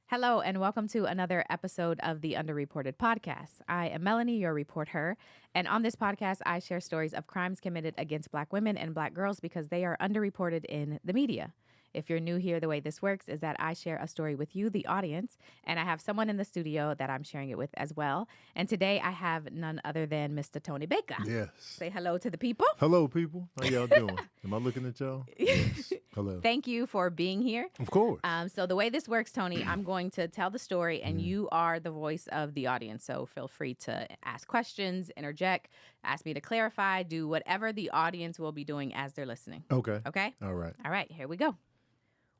Hello, and welcome to another episode of the UnderReported podcast. I am Melanie, your report her, and on this podcast, I share stories of crimes committed against Black women and Black girls because they are underreported in the media. If you're new here, the way this works is that I share a story with you, the audience, and I have someone in the studio that I'm sharing it with as well. And today I have none other than Mr. Tony Baker. Yes. Say hello to the people. Hello, people. How y'all doing? Am I looking at y'all? Yes. Hello. Thank you for being here. Of course. So the way this works, Tony, I'm going to tell the story, and you are the voice of the audience. So feel free to ask questions, interject, ask me to clarify, do whatever the audience will be doing as they're listening. Okay. Okay? All right. All right, here we go.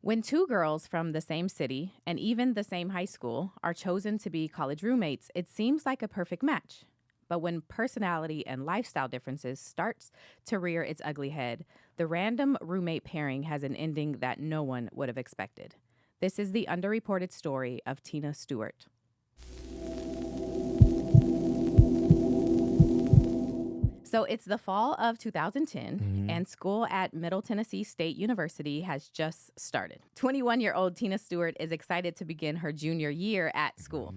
When two girls from the same city and even the same high school are chosen to be college roommates, it seems like a perfect match. But when personality and lifestyle differences starts to rear its ugly head, the random roommate pairing has an ending that no one would have expected. This is the underreported story of Tina Stewart. So it's the fall of 2010, and school at Middle Tennessee State University has just started. 21-year-old Tina Stewart is excited to begin her junior year at school.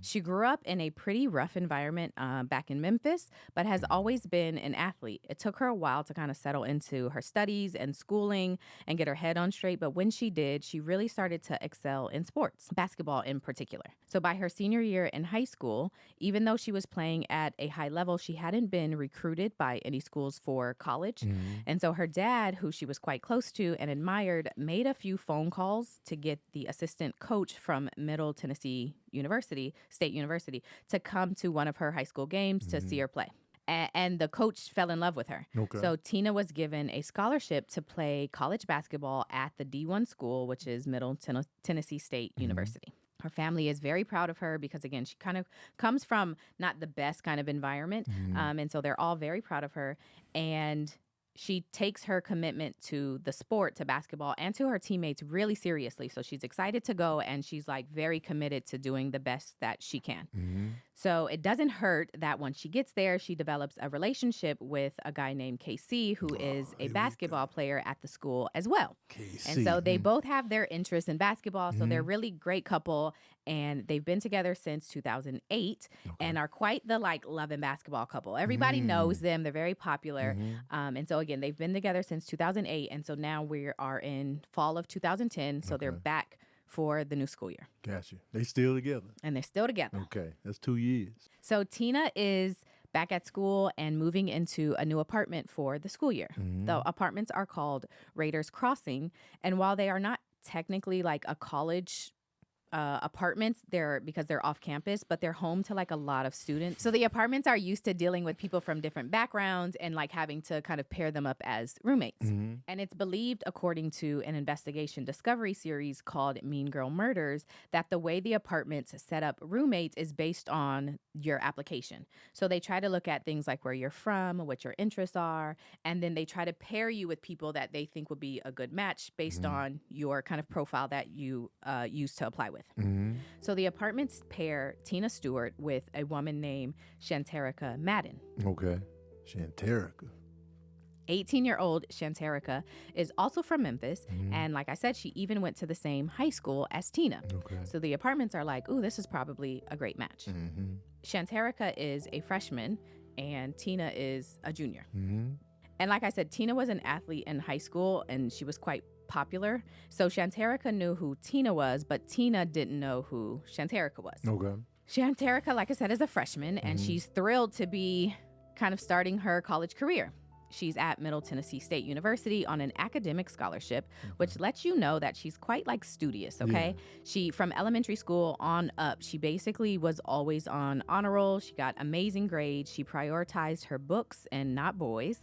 She grew up in a pretty rough environment back in Memphis, but has always been an athlete. It took her a while to kind of settle into her studies and schooling and get her head on straight, but when she did, she really started to excel in sports, basketball in particular. So by her senior year in high school, even though she was playing at a high level, she hadn't been recruited by any schools for college. And so her dad, who she was quite close to and admired, made a few phone calls to get the assistant coach from Middle Tennessee University, State University, to come to one of her high school games to see her play. And the coach fell in love with her. Okay. So Tina was given a scholarship to play college basketball at the D1 school, which is Middle Tennessee State University. Her family is very proud of her because, again, she kind of comes from not the best kind of environment. And so they're all very proud of her. And she takes her commitment to the sport, to basketball, and to her teammates really seriously. So she's excited to go, and she's like very committed to doing the best that she can. So it doesn't hurt that when she gets there, she develops a relationship with a guy named KC, who is a basketball player at the school as well. KC. And so they both have their interests in basketball. So they're a really great couple, and they've been together since 2008 and are quite the like love and basketball couple. Everybody knows them. They're very popular. And so again, they've been together since 2008. And so now we are in fall of 2010. So they're back for the new school year. Gotcha. They still together. And they're still together. Okay. That's 2 years. So Tina is back at school and moving into a new apartment for the school year. The apartments are called Raiders Crossing. And while they are not technically like a college apartments, because they're off campus, but they're home to like a lot of students. So the apartments are used to dealing with people from different backgrounds and like having to kind of pair them up as roommates. And it's believed, according to an investigation discovery series called Mean Girl Murders, that the way the apartments set up roommates is based on your application. So they try to look at things like where you're from, what your interests are, and then they try to pair you with people that they think would be a good match based on your kind of profile that you use to apply with. So the apartments pair Tina Stewart with a woman named Shanta Madden. Okay. Shanterica. 18-year-old Shanta is also from Memphis. And like I said, she even went to the same high school as Tina. Okay. So the apartments are like, ooh, this is probably a great match. Shanta is a freshman and Tina is a junior. And like I said, Tina was an athlete in high school and she was quite popular. So Shanta knew who Tina was, but Tina didn't know who Shanta was. Okay. Shanta, like I said, is a freshman and she's thrilled to be kind of starting her college career. She's at Middle Tennessee State University on an academic scholarship, which lets you know that she's quite like studious, okay? She, from elementary school on up, she basically was always on honor roll. She got amazing grades. She prioritized her books and not boys.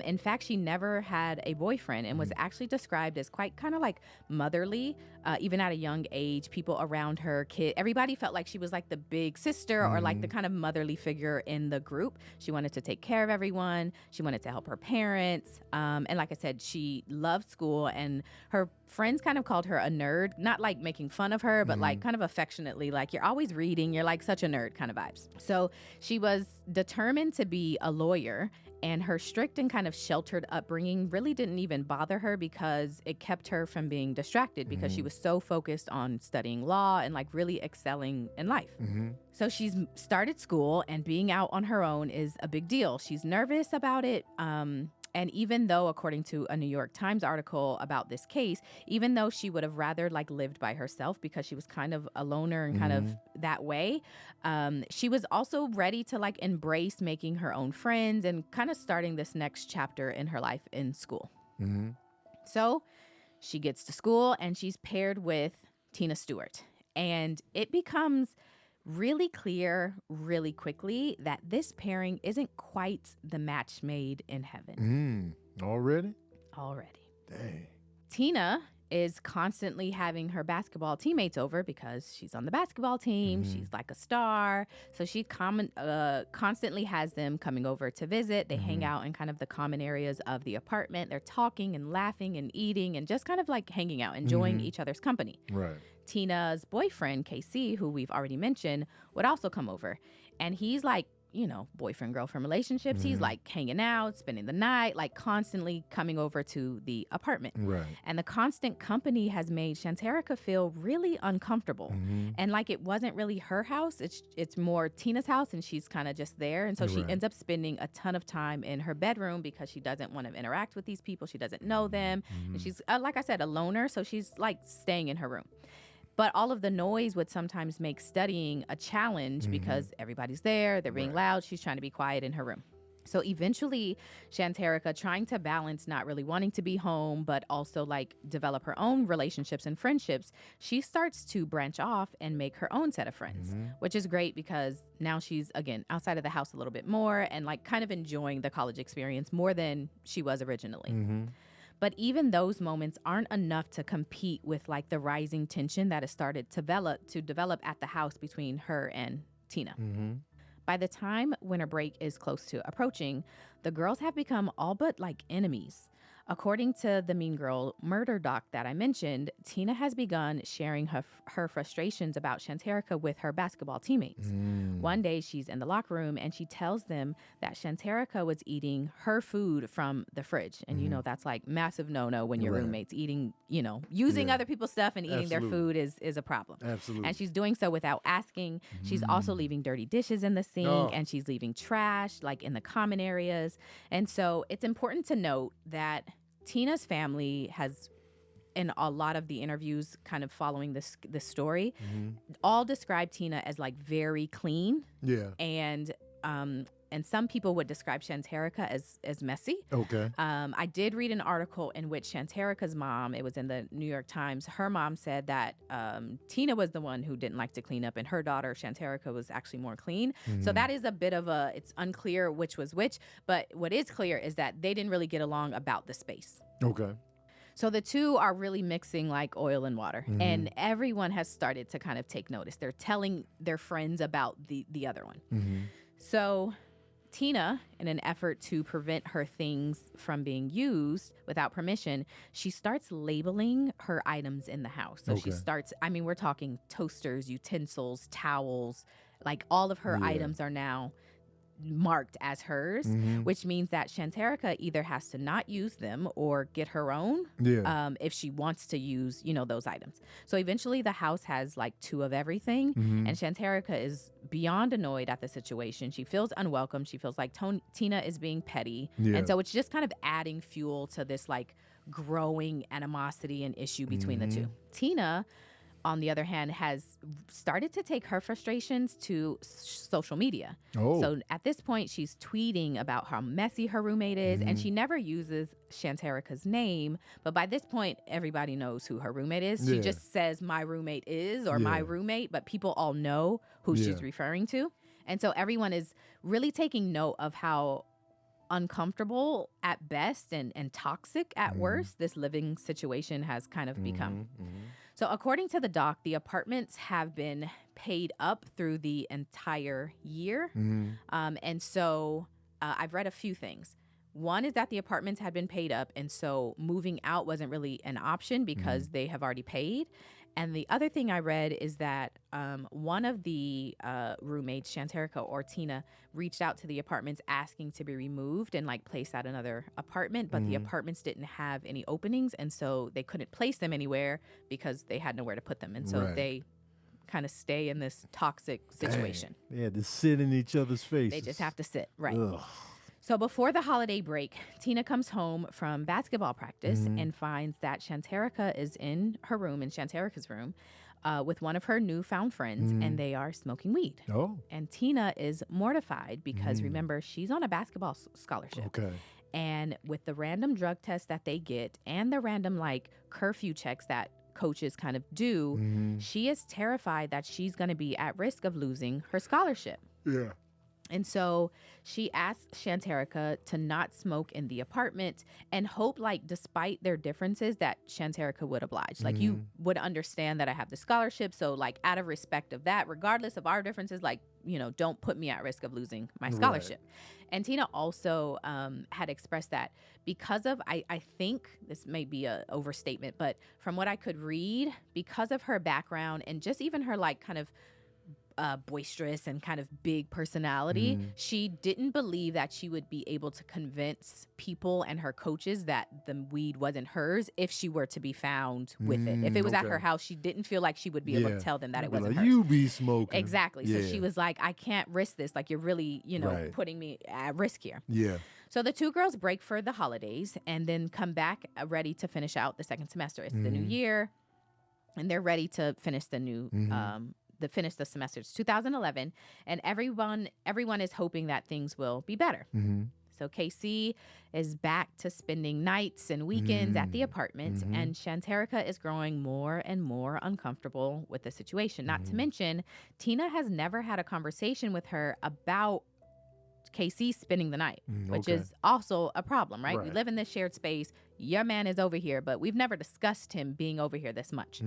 In fact, she never had a boyfriend and was actually described as quite kind of like motherly, even at a young age. People around her, everybody felt like she was like the big sister or like the kind of motherly figure in the group. She wanted to take care of everyone. She wanted to help her parents. And like I said, she loved school and her friends kind of called her a nerd, not like making fun of her, but like kind of affectionately, like you're always reading, you're like such a nerd kind of vibes. So she was determined to be a lawyer And her strict and kind of sheltered upbringing really didn't even bother her because it kept her from being distracted because she was so focused on studying law and like really excelling in life. So she's started school, and being out on her own is a big deal. She's nervous about it. And even though, according to a New York Times article about this case, even though she would have rather like lived by herself because she was kind of a loner and kind of that way, she was also ready to like embrace making her own friends and kind of starting this next chapter in her life in school. So she gets to school and she's paired with Tina Stewart. And it becomes really clear really quickly that this pairing isn't quite the match made in heaven. Already? Already. Dang. Tina is constantly having her basketball teammates over because she's on the basketball team. She's like a star. So she constantly has them coming over to visit. They hang out in kind of the common areas of the apartment. They're talking and laughing and eating and just kind of like hanging out, enjoying each other's company. Right. Tina's boyfriend, KC, who we've already mentioned, would also come over. And he's like, you know, boyfriend-girlfriend relationships. He's like hanging out, spending the night, like constantly coming over to the apartment. Right. And the constant company has made Shanterica feel really uncomfortable. And like it wasn't really her house. It's more Tina's house, and she's kind of just there. And so she ends up spending a ton of time in her bedroom because she doesn't want to interact with these people. She doesn't know them. And she's, like I said, a loner. So she's like staying in her room. But all of the noise would sometimes make studying a challenge because everybody's there, they're being loud, she's trying to be quiet in her room. So eventually, Shanterica, trying to balance not really wanting to be home, but also like develop her own relationships and friendships, she starts to branch off and make her own set of friends, which is great because now she's, again, outside of the house a little bit more and like kind of enjoying the college experience more than she was originally. But even those moments aren't enough to compete with like the rising tension that has started to develop at the house between her and Tina. By the time winter break is close to approaching, the girls have become all but like enemies. According to the Mean Girl murder doc that I mentioned, Tina has begun sharing her frustrations about Shanterica with her basketball teammates. One day she's in the locker room and she tells them that Shanterica was eating her food from the fridge. And you know, that's like massive no-no when your roommate's eating, you know, using other people's stuff and eating their food is a problem. Absolutely. And she's doing so without asking. She's also leaving dirty dishes in the sink and she's leaving trash like in the common areas. And so it's important to note that Tina's family has, in a lot of the interviews kind of following this story, all describe Tina as like very clean. Yeah. And some people would describe Shanterica as messy. Okay. I did read an article in which Shanterica's mom, it was in the New York Times, her mom said that Tina was the one who didn't like to clean up and her daughter, Shanterica, was actually more clean. So that is a bit of it's unclear which was which, but what is clear is that they didn't really get along about the space. Okay. So the two are really mixing like oil and water, and everyone has started to kind of take notice. They're telling their friends about the other one. So Tina, in an effort to prevent her things from being used without permission, she starts labeling her items in the house. So she starts, I mean, we're talking toasters, utensils, towels, like all of her items are now marked as hers, which means that Shanterica either has to not use them or get her own if she wants to use, you know, those items. So eventually the house has like two of everything, and Shanterica is beyond annoyed at the situation. She feels unwelcome. She feels like Tina is being petty. And so it's just kind of adding fuel to this like growing animosity and issue between the two. Tina, on the other hand, has started to take her frustrations to social media. So at this point, she's tweeting about how messy her roommate is, and she never uses Shanterica's name. But by this point, everybody knows who her roommate is. She just says, my roommate is, or my roommate, but people all know who she's referring to. And so everyone is really taking note of how uncomfortable at best and toxic at worst this living situation has kind of become. So according to the doc, the apartments have been paid up through the entire year. And so I've read a few things. One is that the apartments had been paid up, and so moving out wasn't really an option because they have already paid. And the other thing I read is that one of the roommates, Shanterica or Tina, reached out to the apartments asking to be removed and like placed at another apartment, but the apartments didn't have any openings, and so they couldn't place them anywhere because they had nowhere to put them, and so they kind of stay in this toxic situation. Dang. They had to sit in each other's faces. They just have to sit, right? Ugh. So before the holiday break, Tina comes home from basketball practice and finds that Shanterica is in her room, in Shanterica's room, with one of her newfound friends, and they are smoking weed. Oh. And Tina is mortified because, remember, she's on a basketball scholarship. Okay. And with the random drug tests that they get and the random, like, curfew checks that coaches kind of do, she is terrified that she's going to be at risk of losing her scholarship. Yeah. And so she asked Shanterica to not smoke in the apartment and hope, like, despite their differences, that Shanterica would oblige. Like, you would understand that I have the scholarship. So, like, out of respect of that, regardless of our differences, like, you know, don't put me at risk of losing my scholarship. Right. And Tina also had expressed that because of, I think this may be an overstatement, but from what I could read, because of her background and just even her, like, kind of boisterous and kind of big personality, she didn't believe that she would be able to convince people and her coaches that the weed wasn't hers if she were to be found with it. If it was at her house, she didn't feel like she would be able to tell them that it wasn't hers. You be smoking. Exactly. So she was like, I can't risk this. Like, you're really, you know, putting me at risk here. Yeah. So the two girls break for the holidays and then come back ready to finish out the second semester. It's the new year, and they're ready to finish the new finish the semester. It's 2011, and everyone is hoping that things will be better. So KC is back to spending nights and weekends at the apartment, and Shanterica is growing more and more uncomfortable with the situation. Not to mention, Tina has never had a conversation with her about KC spending the night, which is also a problem, right? We live in this shared space. Your man is over here, but we've never discussed him being over here this much.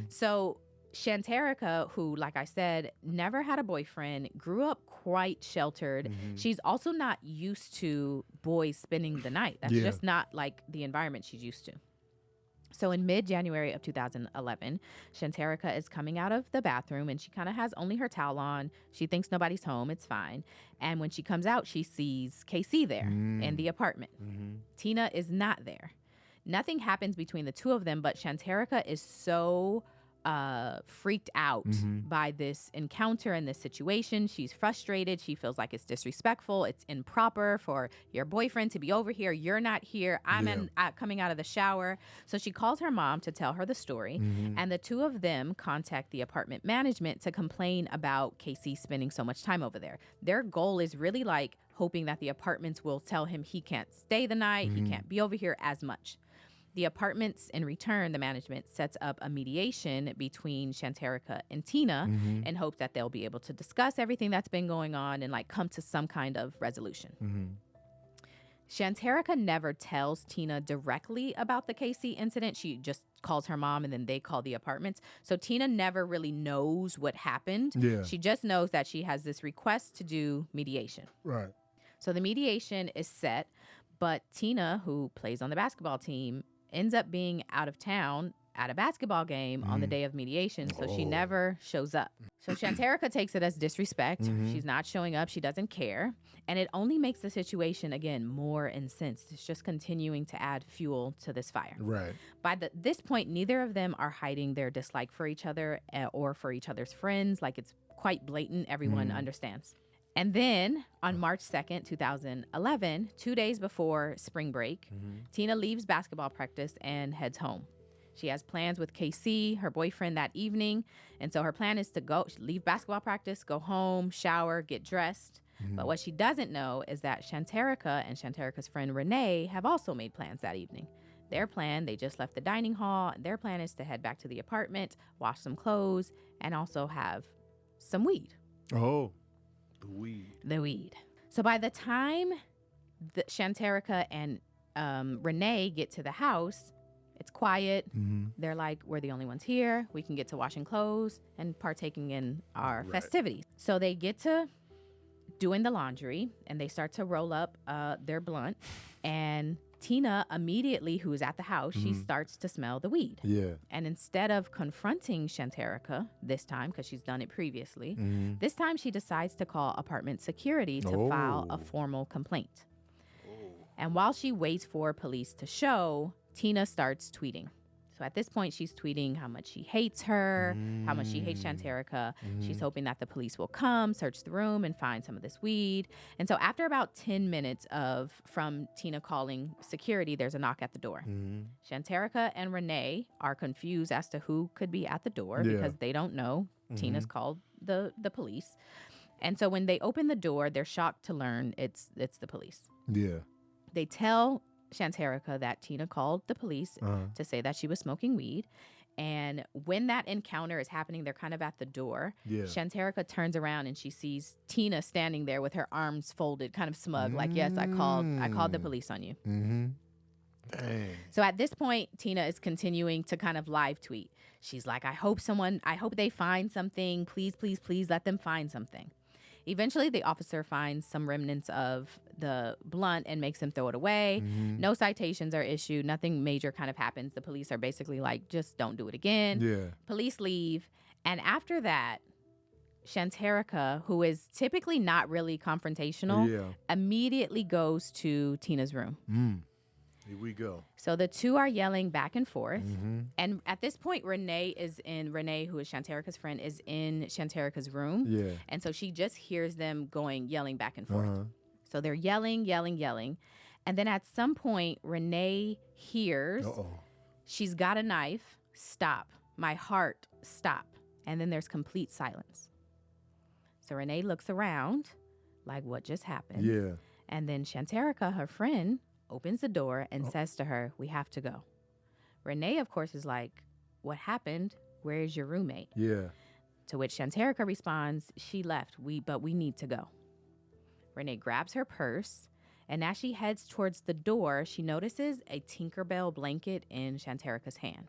So Shanterica, who, like I said, never had a boyfriend, grew up quite sheltered. She's also not used to boys spending the night. That's just not like the environment she's used to. So in mid-January of 2011, Shanterica is coming out of the bathroom and she kind of has only her towel on. She thinks nobody's home. It's fine. And when she comes out, she sees KC there in the apartment. Tina is not there. Nothing happens between the two of them, but Shanterica is so freaked out by this encounter and this situation. She's frustrated. She feels like it's disrespectful. It's improper for your boyfriend to be over here. You're not here. I'm coming out of the shower. So she calls her mom to tell her the story. And the two of them contact the apartment management to complain about KC spending so much time over there. Their goal is really like hoping that the apartments will tell him he can't stay the night. He can't be over here as much. The apartments, in return, the management sets up a mediation between Shanterica and Tina in hopes that they'll be able to discuss everything that's been going on and like come to some kind of resolution. Shanterica never tells Tina directly about the KC incident. She just calls her mom and then they call the apartments. So Tina never really knows what happened. She just knows that she has this request to do mediation. Right. So the mediation is set, but Tina, who plays on the basketball team, ends up being out of town at a basketball game on the day of mediation, so she never shows up. So Shanterica takes it as disrespect. She's not showing up. She doesn't care. And it only makes the situation, again, more incensed. It's just continuing to add fuel to this fire. Right. By this point, neither of them are hiding their dislike for each other or for each other's friends. Like, it's quite blatant. Everyone understands. And then on March 2nd, 2011, 2 days before spring break, Tina leaves basketball practice and heads home. She has plans with KC, her boyfriend, that evening. And so her plan is to leave basketball practice, go home, shower, get dressed. But what she doesn't know is that Shanterica and Shanterica's friend Renee have also made plans that evening. Their plan, they just left the dining hall. Their plan is to head back to the apartment, wash some clothes, and also have some weed. Oh. The weed. So by the time Shanterica and Renee get to the house, it's quiet. They're like, we're the only ones here. We can get to washing clothes and partaking in our festivities. So they get to doing the laundry and they start to roll up their blunt. And Tina immediately, who is at the house, she starts to smell the weed. Yeah. And instead of confronting Shanterica this time, because she's done it previously, this time she decides to call apartment security to file a formal complaint. And while she waits for police to show, Tina starts tweeting. So at this point, she's tweeting how much she hates her, how much she hates Shanterica. She's hoping that the police will come, search the room, and find some of this weed. And so after about 10 minutes from Tina calling security, there's a knock at the door. Shanterica and Renee are confused as to who could be at the door because they don't know. Tina's called the police. And so when they open the door, they're shocked to learn it's the police. Yeah. They tell Shanterica that Tina called the police to say that she was smoking weed. And when that encounter is happening, they're kind of at the door. Yeah. Shanterica turns around and she sees Tina standing there with her arms folded, kind of smug, like, yes, I called the police on you. Dang. So at this point, Tina is continuing to kind of live tweet. She's like, I hope they find something. Please, please, please let them find something. Eventually, the officer finds some remnants of the blunt and makes him throw it away. No citations are issued. Nothing major kind of happens. The police are basically like, just don't do it again. Yeah. Police leave. And after that, Shanterica, who is typically not really confrontational, immediately goes to Tina's room. Here we go. So the two are yelling back and forth. And at this point, Renee, who is Shanterica's friend, is in Shanterica's room. Yeah. And so she just hears them yelling back and forth. So they're yelling, yelling, yelling. And then at some point, Renee hears, she's got a knife. Stop. My heart, stop. And then there's complete silence. So Renee looks around like, what just happened? Yeah. And then Shanterica, her friend, opens the door and says to her, we have to go. Renee, of course, is like, what happened? Where is your roommate? Yeah. To which Shanterica responds, she left, but we need to go. Renee grabs her purse, and as she heads towards the door, she notices a Tinkerbell blanket in Shanterica's hand.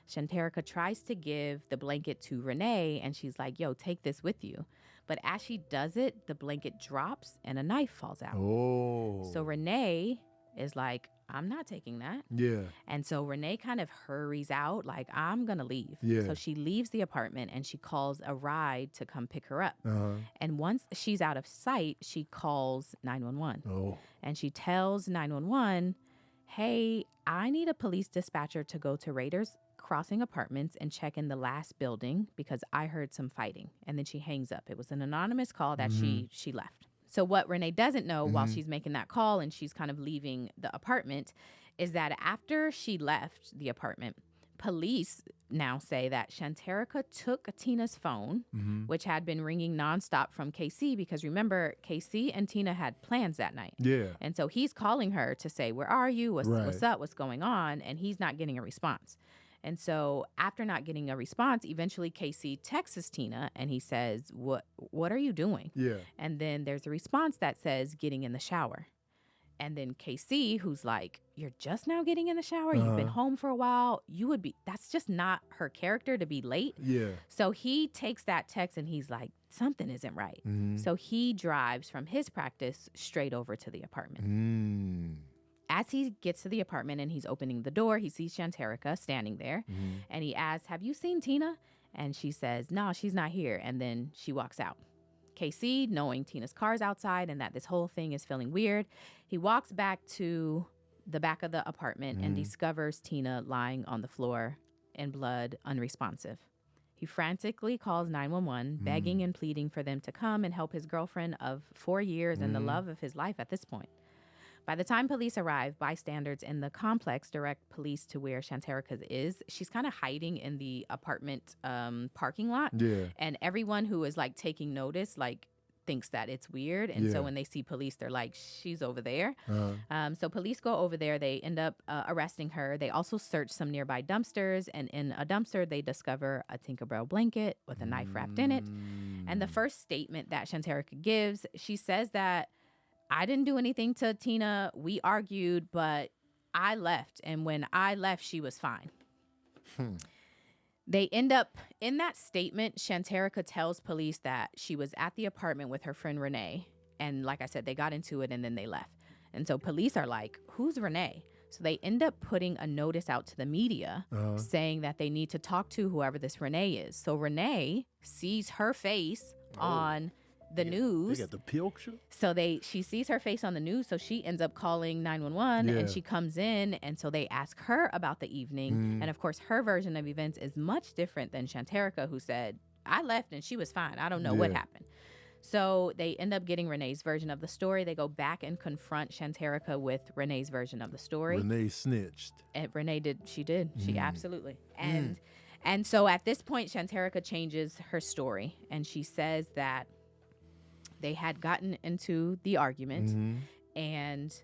Shanterica tries to give the blanket to Renee, and she's like, yo, take this with you. But as she does it, the blanket drops and a knife falls out. So Renee is like, I'm not taking that. Yeah. And so Renee kind of hurries out, like, I'm going to leave. Yeah. So she leaves the apartment and she calls a ride to come pick her up. And once she's out of sight, she calls 911. And she tells 911, hey, I need a police dispatcher to go to Raiders Crossing Apartments and check in the last building because I heard some fighting. And then she hangs up. It was an anonymous call that she left. So what Renee doesn't know while she's making that call and she's kind of leaving the apartment is that after she left the apartment, police now say that Shanterica took Tina's phone, which had been ringing nonstop from KC, because remember, KC and Tina had plans that night. Yeah. And so he's calling her to say, where are you? What's up? What's going on? And he's not getting a response. And so after not getting a response, eventually KC texts Tina and he says, what are you doing? Yeah. And then there's a response that says, getting in the shower. And then KC, who's like, you're just now getting in the shower? You've been home for a while. That's just not her character to be late. Yeah. So he takes that text and he's like, something isn't right. So he drives from his practice straight over to the apartment. As he gets to the apartment and he's opening the door, he sees Shanterica standing there. And he asks, have you seen Tina? And she says, no, she's not here. And then she walks out. KC, knowing Tina's car's outside and that this whole thing is feeling weird, he walks back to the back of the apartment and discovers Tina lying on the floor in blood, unresponsive. He frantically calls 911, begging and pleading for them to come and help his girlfriend of 4 years and the love of his life at this point. By the time police arrive, bystanders in the complex direct police to where Shanterica is. She's kind of hiding in the apartment parking lot. Yeah. And everyone who is like taking notice, like, thinks that it's weird. And so when they see police, they're like, she's over there. So police go over there. They end up arresting her. They also search some nearby dumpsters. And in a dumpster, they discover a Tinkerbell blanket with a knife wrapped in it. And the first statement that Shanterica gives, she says that, I didn't do anything to Tina. We argued, but I left. And when I left, she was fine. They end up, in that statement, Shanterica tells police that she was at the apartment with her friend Renee. And like I said, they got into it and then they left. And so police are like, who's Renee? So they end up putting a notice out to the media saying that they need to talk to whoever this Renee is. So Renee sees her face on the news. They got the picture? So she sees her face on the news, so she ends up calling 911 and she comes in, and so they ask her about the evening. And of course, her version of events is much different than Shanterica, who said, I left and she was fine. I don't know what happened. So they end up getting Renee's version of the story. They go back and confront Shanterica with Renee's version of the story. Renee snitched. And Renee did. She absolutely. And so at this point, Shanterica changes her story, and she says that they had gotten into the argument, and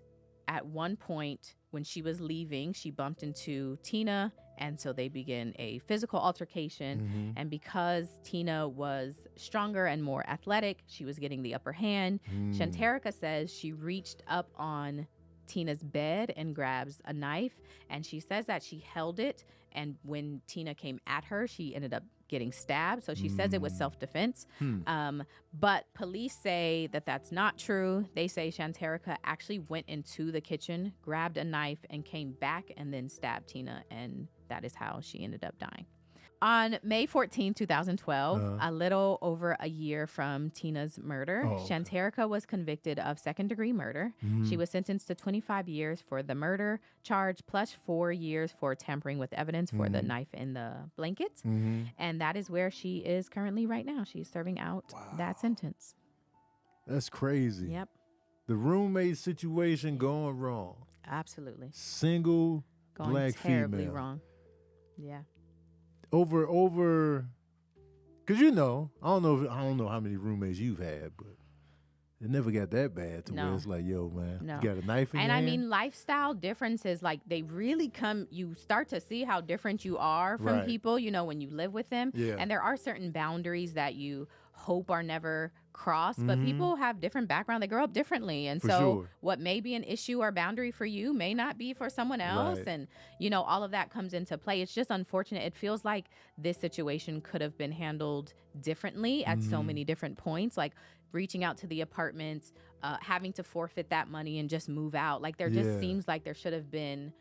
at one point when she was leaving, she bumped into Tina, and so they begin a physical altercation. And because Tina was stronger and more athletic, she was getting the upper hand. Shanterica says she reached up on Tina's bed and grabs a knife, and she says that she held it, and when Tina came at her, she ended up getting stabbed. So she says it was self-defense. But police say that that's not true. They say Shanterica actually went into the kitchen, grabbed a knife, and came back and then stabbed Tina, and that is how she ended up dying. On May 14, 2012, a little over a year from Tina's murder, Shanterica was convicted of second-degree murder. She was sentenced to 25 years for the murder charge, plus 4 years for tampering with evidence for the knife in the blanket. And that is where she is currently right now. She's serving out that sentence. That's crazy. Yep. The roommate situation going wrong. Absolutely. Single Going black terribly female. wrong. Yeah. Over, because I don't know how many roommates you've had, but it never got that bad to where it's like, yo, man, you got a knife in your hand? I mean, lifestyle differences, like they really you start to see how different you are from people, when you live with them. Yeah. And there are certain boundaries that you hope are never crossed, but people have different background. They grow up differently. And what may be an issue or boundary for you may not be for someone else. And, all of that comes into play. It's just unfortunate. It feels like this situation could have been handled differently at so many different points, like reaching out to the apartments, having to forfeit that money and just move out. Like there just seems like there should have been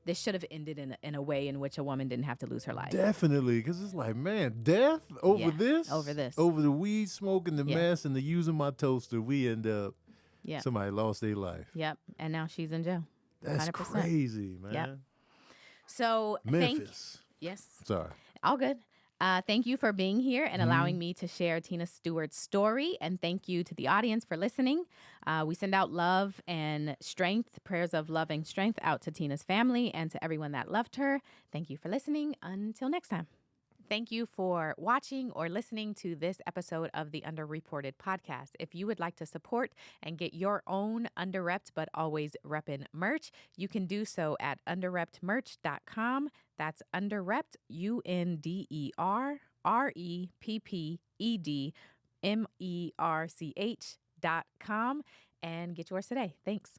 this should have ended in a way in which a woman didn't have to lose her life. Definitely, because it's like, man, death over this? Over this. Over the weed smoking, the mess, and the using my toaster, we end up, somebody lost their life. Yep, and now she's in jail. That's 100%. crazy, man. Yep. So, Memphis. Yes. Sorry. All good. Thank you for being here and allowing me to share Tina Stewart's story. And thank you to the audience for listening. We send out love and strength, prayers of love and strength out to Tina's family and to everyone that loved her. Thank you for listening. Until next time. Thank you for watching or listening to this episode of the UnderReported podcast. If you would like to support and get your own Underrepped but always reppin' merch, you can do so at underrepedmerch.com. That's Underrepped, UnderReppedmerch.com, and get yours today. Thanks.